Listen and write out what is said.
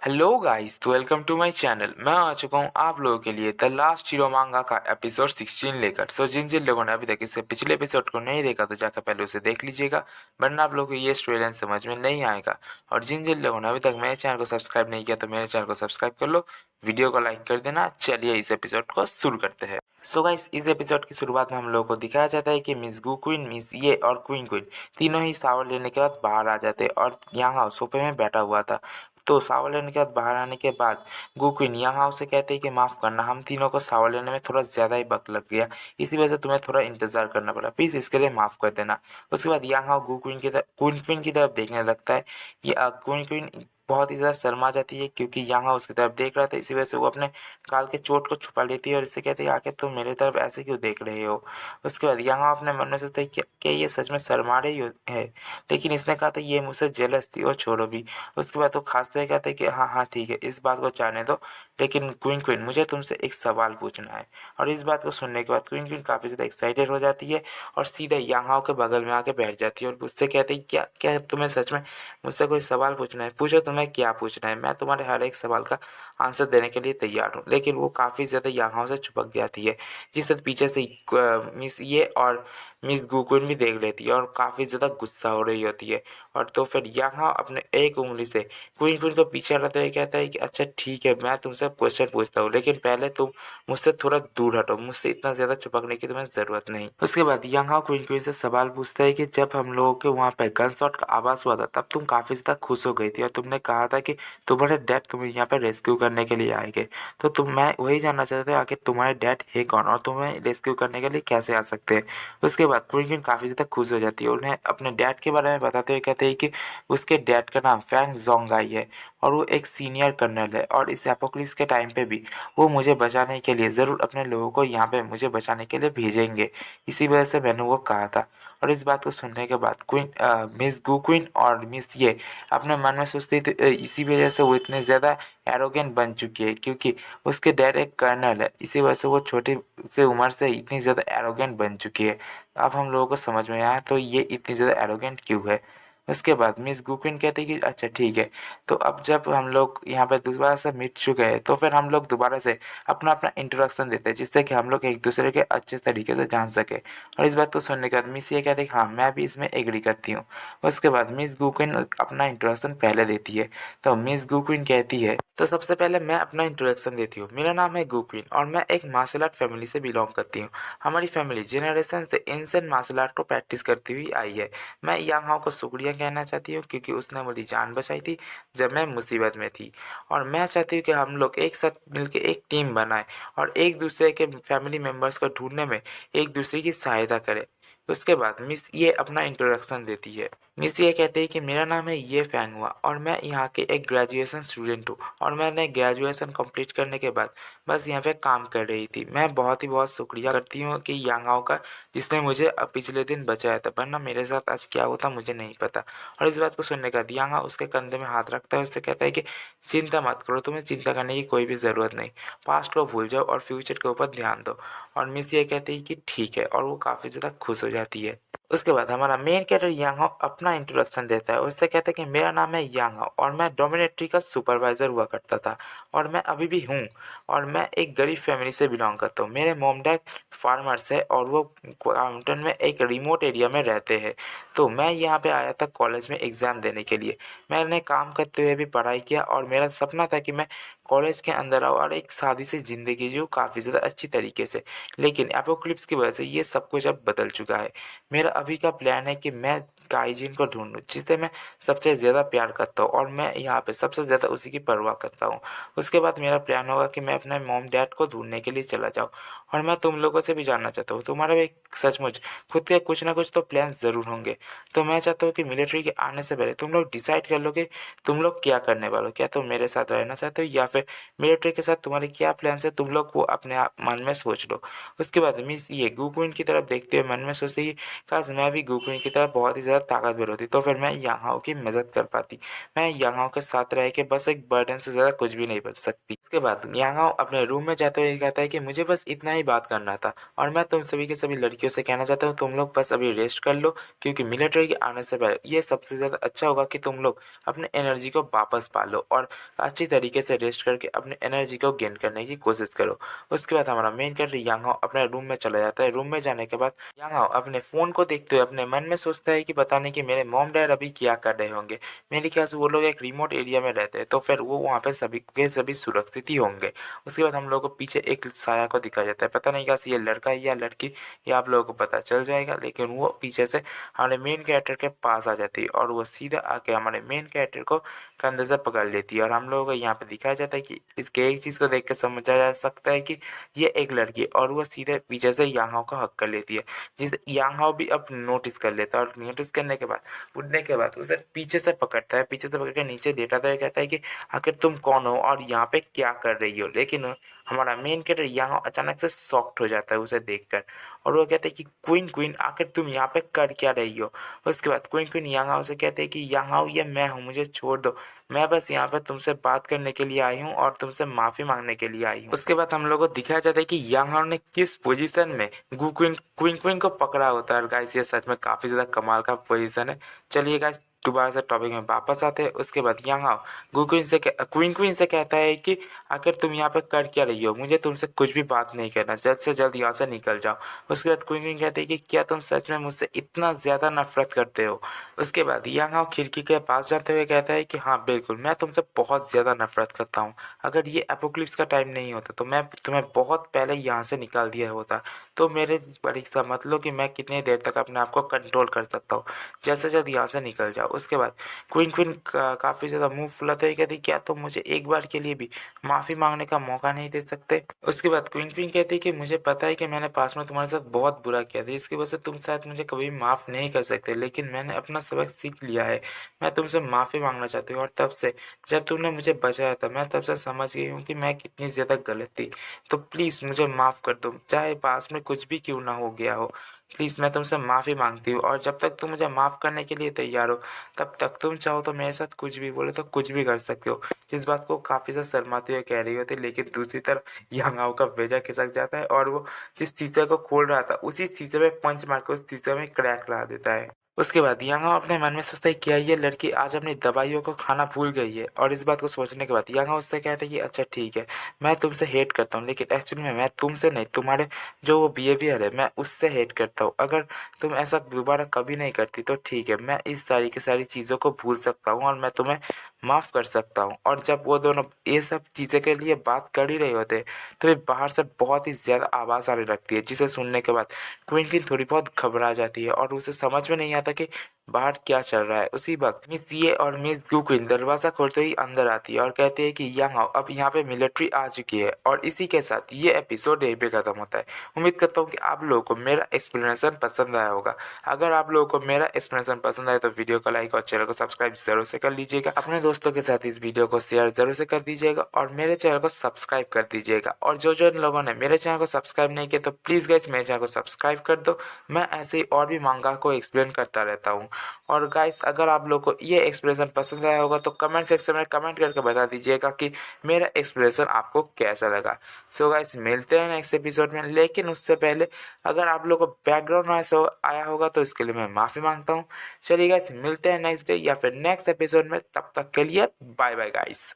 Hello guys, तो welcome to my channel. मैं आ चुका हूँ आप लोगों के लिए द लास्ट हीरो मांगा का एपिसोड 16 लेकर। जिन जिन लोगों ने अभी तक इससे पिछले एपिसोड को नहीं देखा तो जाकर पहले उसे देख लीजिएगा, वरना आप लोगों को ये स्टोरी लाइन समझ में नहीं आएगा। और जिन जिन लोगों ने अभी तक मेरे चैनल को सब्सक्राइब नहीं किया तो मेरे चैनल को सब्सक्राइब कर लो, वीडियो को लाइक कर देना। चलिए इस एपिसोड को शुरू करते हैं। गाइस, इस एपिसोड की शुरुआत में हम लोगों को दिखाया जाता है कि मिस गू क्वीन, मिस ये और क्वीन क्वीन तीनों ही शावर लेने के बाद बाहर आ जाते हैं और यहाँ सोफे में बैठा हुआ था। तो शावर लेने के बाद बाहर आने के बाद गू क्वीन यहाँ उसे कहते हैं कि माफ़ करना, हम तीनों को शावर लेने में थोड़ा ज़्यादा ही वक्त लग गया, इसी वजह से तुम्हें थोड़ा इंतज़ार करना पड़ा, प्लीज़ इसके लिए माफ़ कर देना। उसके बाद यहाँ गू क्वीन की तरफ क्वीन क्वीन की तरफ देखने लगता है। ये क्वीन क्वीन बहुत ही ज़्यादा शर्मा जाती है क्योंकि यहाँ उसकी तरफ देख रहा था, इसी वजह से वो अपने गाल के चोट को छुपा लेती है और इससे कहती है आखिर तुम मेरी तरफ ऐसे क्यों देख रहे हो। उसके बाद यहाँ अपने मन में सोचता है क्या ये सच में शर्मा रही है, लेकिन इसने कहा था ये मुझसे जेलस थी और छोड़ो भी। उसके बाद वो खांसते हुए कहते हैं कि हाँ हाँ ठीक है, इस बात को जाने दो, लेकिन क्वीन क्वीन मुझे तुमसे एक सवाल पूछना है। और इस बात को सुनने के बाद क्वीन क्वीन काफ़ी ज़्यादा एक्साइटेड हो जाती है और सीधे यहाँ के बगल में आके बैठ जाती है और उससे कहती है क्या क्या तुम्हें सच में मुझसे कोई सवाल पूछना है, पूछो तुम्हें क्या पूछना है, मैं तुम्हारे हर एक सवाल का आंसर देने के लिए तैयार हूँ। लेकिन वो काफ़ी ज़्यादा यहाँ से चिपक जाती है, जिससे पीछे से मिस ये और मिस गुकुन भी देख लेती है और काफ़ी ज़्यादा गुस्सा हो रही होती है। और तो फिर यहाँ अपने एक उंगली से क्वीन क्वीन को पीछे हटाते हुए कहता है कि अच्छा ठीक है, मैं तुमसे क्वेश्चन पूछता हूँ, लेकिन पहले तुम मुझसे थोड़ा दूर हटो, मुझसे इतना ज़्यादा चिपकने की तुम्हें ज़रूरत नहीं। उसके बाद यहाँ क्वीन क्वीन से सवाल पूछता है कि जब हम लोगों के वहाँ पे गन शॉट का आवाज़ हुआ था तब तुम काफ़ी ज़्यादा खुश हो गई थी और तुमने कहा था कि तुम्हारे डैड तुम्हें यहाँ पे रेस्क्यू करने के लिए आएंगे। तो मैं वही जानना चाहता था आखिर तुम्हारे डैड है कौन और तुम्हें रेस्क्यू करने के लिए कैसे आ सकते हैं। उसके बाद क्वीन क्वीन काफ़ी ज़्यादा खुश हो जाती है, उन्हें अपने डैड के बारे में बताते हुए कहते हैं कि उसके डैड का नाम फैंग जोंगाई है और वो एक सीनियर कर्नल है और इस एपोक्लिप्स के टाइम पे भी वो मुझे बचाने के लिए ज़रूर अपने लोगों को यहाँ पे मुझे बचाने के लिए भेजेंगे, इसी वजह से मैंने वो कहा था। और इस बात को सुनने के बाद मिस गू क्वीन और मिस ये अपने मन में सोचती थी इसी वजह से वो इतने ज़्यादा एरोगेंट बन चुकी है क्योंकि उसके डैड एक कर्नल है, इसी वजह से वो छोटी से उम्र से इतनी ज़्यादा एरोगेंट बन चुकी है। अब हम लोगों को समझ में आया तो ये इतनी ज़्यादा एरोगेंट क्यों है। उसके बाद मिस गुपिन कहती कि अच्छा ठीक है, तो अब जब हम लोग यहाँ पे दोबारा से मिल चुके हैं तो फिर हम लोग दोबारा से अपना अपना इंट्रोडक्शन देते हैं जिससे कि हम लोग एक दूसरे के अच्छे तरीके से जान सके। और इस बात को सुनने के बाद मिस ये कहती है हाँ मैं भी इसमें एग्री करती हूँ। उसके बाद मिस गुपिन अपना इंट्रोडक्शन पहले देती है। तो मिस गुपिन कहती है तो सबसे पहले मैं अपना इंट्रोडक्शन देती हूँ, मेरा नाम है गुपिन और मैं एक मार्शल आर्ट फैमिली से बिलोंग करती हूँ। हमारी फैमिली जनरेशन से एंशिएंट मार्शल आर्ट को प्रैक्टिस करती हुई आई है। मैं यांग को शुक्रिया कहना चाहती हूँ क्योंकि उसने मेरी जान बचाई थी जब मैं मुसीबत में थी। और मैं चाहती हूँ कि हम लोग एक साथ मिलकर एक टीम बनाएं और एक दूसरे के फैमिली मेम्बर्स को ढूंढने में एक दूसरे की सहायता करें। उसके बाद मिस ये अपना इंट्रोडक्शन देती है। मिस ये कहते हैं कि मेरा नाम है ये फैंग हुआ और मैं यहाँ के एक ग्रेजुएशन स्टूडेंट हूँ और मैंने ग्रेजुएशन कंप्लीट करने के बाद बस यहाँ पे काम कर रही थी। मैं बहुत ही बहुत शुक्रिया करती हूँ कि यांगाओ का, जिसने मुझे पिछले दिन बचाया था, वरना मेरे साथ आज क्या होता मुझे नहीं पता। और इस बात को सुनने का यांगा उसके कंधे में हाथ रखता है, उससे कहता है कि चिंता मत करो, तुम्हें चिंता करने की कोई भी ज़रूरत नहीं, पास्ट को भूल जाओ और फ्यूचर के ऊपर ध्यान दो। और मिस ये कहती है कि ठीक है और वो काफ़ी ज़्यादा खुश हो जाती है। उसके बाद हमारा मेन कैरेक्टर यांग हाओ अपना इंट्रोडक्शन देता है, उससे कहता है कि मेरा नाम है यांग हाओ और मैं डोमिनेट्री का सुपरवाइज़र हुआ करता था और मैं अभी भी हूँ। और मैं एक गरीब फैमिली से बिलोंग करता हूँ, मेरे मॉम डैड फार्मर्स है और वो माउंटेन में एक रिमोट एरिया में रहते हैं। तो मैं यहाँ पे आया था कॉलेज में एग्ज़ाम देने के लिए। मैंने काम करते हुए भी पढ़ाई किया और मेरा सपना था कि मैं कॉलेज के अंदर आऊँ और एक सादी सी ज़िंदगी जीऊँ काफ़ी ज़्यादा अच्छी तरीके से। लेकिन एपोक्लिप्स की वजह से ये सब कुछ अब बदल चुका है। मेरा अभी का प्लान है कि मैं काइजिन को ढूंढूं जिसे मैं सबसे ज़्यादा प्यार करता हूँ और मैं यहाँ पे सबसे ज़्यादा उसी की परवाह करता हूँ। उसके बाद मेरा प्लान होगा कि मैं अपने मॉम डैड को ढूंढने के लिए चला जाऊँ। और मैं तुम लोगों से भी जानना चाहता हूँ, तुम्हारे भी सचमुच खुद के कुछ ना कुछ तो प्लान ज़रूर होंगे। तो मैं चाहता हूँ कि मिलिट्री के आने से पहले तुम लोग डिसाइड कर लो कि तुम लोग क्या करने वाले हो, क्या तुम मेरे साथ रहना चाहते हो या फिर मिलिट्री के साथ तुम्हारे क्या प्लान है, तुम लोग वो अपने आप मन में सोच लो। उसके बाद मिस ये गुगुन की तरफ देखते हुए मन में सोचते कि काश पास मैं भी गोकुइन की तरह बहुत ही ज़्यादा ताकतवर होती तो फिर मैं यांग की मदद कर पाती। मैं यांग के साथ रह के बस एक बर्डन से ज़्यादा कुछ भी नहीं बन सकती। इसके बाद यांग अपने रूम में जाते हुए कहता है कि मुझे बस इतना ही बात करना था और मैं तुम सभी के सभी लड़कियों से कहना चाहता हूँ तुम लोग बस अभी रेस्ट कर लो, क्योंकि मिलिट्री के आने से पहले ये सबसे ज़्यादा अच्छा होगा कि तुम लोग अपने एनर्जी को वापस पा लो और अच्छी तरीके से रेस्ट करके अपने एनर्जी को गेन करने की कोशिश करो। उसके बाद हमारा मेन कैरेक्टर यांग अपने रूम में चला जाता है। रूम में जाने के बाद यांग अपने फ़ोन को देखते हुए अपने मन में सोचता है कि पता नहीं कि मेरे मॉम डैड अभी क्या कर रहे होंगे। मेरे ख्याल से वो लोग एक रिमोट एरिया में रहते हैं तो फिर वो वहाँ पे सभी के सभी सुरक्षित ही होंगे। उसके बाद हम लोग को पीछे एक साया को दिखाया जाता है। पता नहीं क्या ये लड़का है या लड़की, ये आप लोगों को पता चल जाएगा, लेकिन वो पीछे से हमारे मेन कैरेक्टर के पास आ जाती है और वो सीधा आके हमारे मेन कैरेक्टर को कंधे से पकड़ लेती है। और हम लोगों को यहाँ पे दिखाया जाता है कि इसके एक चीज़ को देख के समझा जा सकता है कि ये एक लड़की है और वो सीधे पीछे से यांग हाओ का हक कर लेती है, जिसे यांग हाओ भी अब नोटिस कर लेता है। और नोटिस करने के बाद उड़ने के बाद उसे पीछे से पकड़ता है, पीछे से पकड़ के नीचे लेटाता है, कहता है कि आखिर तुम कौन हो और यहाँ पे क्या कर रही हो। लेकिन हमारा मेन कैरेक्टर यांग हाओ अचानक से शॉक्ड हो जाता है उसे देखकर और वो कहते हैं कि क्वीन क्वीन आखिर तुम यहाँ पे कर क्या रही हो। उसके बाद क्वीन क्वीन यांग हाओ से कहते हैं कि यांग हाओ ये मैं हूँ, मुझे छोड़ दो, मैं बस यहाँ पर तुमसे बात करने के लिए आई हूँ और तुमसे माफ़ी मांगने के लिए आई हूँ। उसके बाद हम लोग को दिखाया जाता है कि यांग हाओ ने किस पोजीशन में क्वीन क्वीन क्वीन को पकड़ा होता है। गाइस ये सच में काफ़ी ज़्यादा कमाल का पोजीशन है। चलिए गाइस दोबारा से टॉपिक में वापस आते हैं। उसके बाद यांग हाओ क्वीन क्वीन से कहता है कि आखिर तुम यहाँ पे कर क्या रही हो, मुझे तुमसे कुछ भी बात नहीं करना, जल्द से जल्द यहाँ से निकल जाओ। उसके बाद क्वीन क्वीन कहती है कि क्या तुम सच में मुझसे इतना ज़्यादा नफरत करते हो। उसके बाद यांग हाओ खिड़की के पास जाते हुए कहता है कि हाँ बिल्कुल, मैं तुमसे बहुत ज़्यादा नफरत करता हूँ। अगर ये एपोक्लिप्स का टाइम नहीं होता तो मैं तुम्हें बहुत पहले यहाँ से निकाल दिया होता। तो मेरे परीक्षा मत लो कि मैं कितनी देर तक अपने आप को कंट्रोल कर सकता हूँ, जैसे जल्द यहाँ से निकल जाओ। उसके बाद क्वीन क्वीन काफ़ी ज़्यादा मुंह फुलाते हुए कहती क्या तुम मुझे एक बार के लिए भी माफ़ी मांगने का मौका नहीं दे सकते। उसके बाद क्वीन क्वीन कहती कि मुझे पता है कि मैंने पास में तुम्हारे साथ बहुत बुरा किया था, इसकी वजह से तुम शायद मुझे कभी माफ़ नहीं कर सकते, लेकिन मैंने अपना सबक सीख लिया है। मैं तुमसे माफ़ी मांगना चाहती हूँ और तब से जब तुमने मुझे बचाया था मैं तब से समझ गई हूँ कि मैं कितनी ज़्यादा गलत थी। तो प्लीज़ मुझे माफ़ कर दो, चाहे पास में कुछ भी क्यों ना हो गया हो। प्लीज़ मैं तुमसे माफ़ी मांगती हूँ और जब तक तुम मुझे माफ़ करने के लिए तैयार हो तब तक तुम चाहो तो मेरे साथ कुछ भी बोले तो कुछ भी कर सकते हो। जिस बात को काफ़ी ज़्यादा शर्माते हुए कह रही होती, लेकिन दूसरी तरफ यांग हाओ का भेजा खिसक जाता है और वो जिस शीशे को खोल रहा था उसी शीशे में पंच मार के उस शीशे में क्रैक ला देता है। उसके बाद यांग हाओ अपने मन में सोचता है क्या ये लड़की आज अपनी दवाइयों को खाना भूल गई है। और इस बात को सोचने के बाद यांग हाओ उससे कहता है कि अच्छा ठीक है, मैं तुमसे हेट करता हूँ, लेकिन एक्चुअली में मैं तुमसे नहीं, तुम्हारे जो वो बिहेवियर है मैं उससे हेट करता हूँ। अगर तुम ऐसा दोबारा कभी नहीं करती तो ठीक है, मैं इस सारी की सारी चीज़ों को भूल सकता हूँ और मैं तुम्हें माफ़ कर सकता हूँ। और जब वो दोनों ये सब चीज़ें के लिए बात कर ही रहे होते हैं तो फिर बाहर से बहुत ही ज़्यादा आवाज़ आने लगती है, जिसे सुनने के बाद क्वीन क्वीन थोड़ी बहुत घबरा जाती है और उसे समझ में नहीं आता कि बाहर क्या चल रहा है। उसी वक्त मिस ये और मिस ग्यू क्वीन दरवाज़ा खोलते ही अंदर आती है और कहती है कि यांग हाओ अब यहाँ पे मिलिट्री आ चुकी है। और इसी के साथ ये एपिसोड यहीं पे ख़त्म होता है। उम्मीद करता हूँ कि आप लोगों को मेरा एक्सप्लेनेशन पसंद आया होगा। अगर आप लोगों को मेरा एक्सप्लेनेशन पसंद आया तो वीडियो को लाइक और चैनल को सब्सक्राइब जरूर से कर लीजिएगा। अपने दोस्तों के साथ इस वीडियो को शेयर जरूर से कर दीजिएगा और मेरे चैनल को सब्सक्राइब कर दीजिएगा। और जो जो लोगों ने मेरे चैनल को सब्सक्राइब नहीं किया तो प्लीज़ गाइस मेरे चैनल को सब्सक्राइब कर दो। मैं ऐसे ही और भी मांगा को एक्सप्लेन करता रहता हूँ। और गाइस अगर आप लोग को ये एक्सप्लेनेशन पसंद आया होगा तो कमेंट सेक्शन में कमेंट करके बता दीजिएगा कि मेरा एक्सप्लेनेशन आपको कैसा लगा। सो गाइस मिलते हैं नेक्स्ट एपिसोड में, लेकिन उससे पहले अगर आप लोग को बैकग्राउंड नॉइस आया होगा तो इसके लिए मैं माफ़ी मांगता हूँ। चलिए गाइस मिलते हैं नेक्स्ट डे या फिर नेक्स्ट एपिसोड में, तब तक के लिए बाय बाय गाइस।